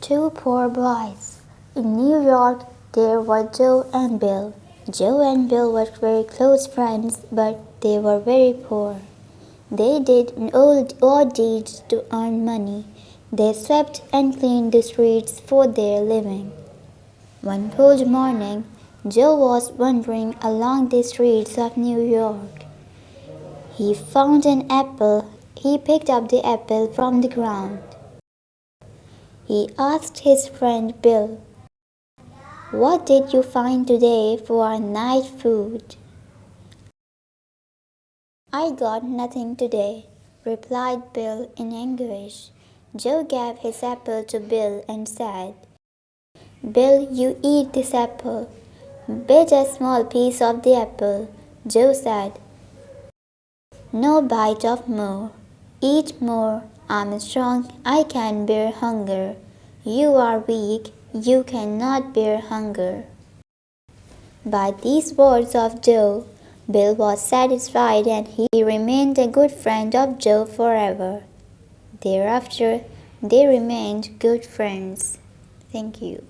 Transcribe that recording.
Two poor boys. In New York, there were Joe and Bill. Joe and Bill were very close friends, but they were very poor. They did odd deeds to earn money. They swept and cleaned the streets for their living. One cold morning, Joe was wandering along the streets of New York. He found an apple. He picked up the apple from the ground. He asked his friend Bill, "What did you find today for our night food?" "I got nothing today," replied Bill in anguish. Joe gave his apple to Bill and said, "Bill, you eat this apple." "Bit a small piece of the apple," Joe said. "No bite of more. Eat more. I'm strong. I can bear hunger. You are weak. You cannot bear hunger." By these words of Joe, Bill was satisfied and he remained a good friend of Joe forever. Thereafter, they remained good friends. Thank you.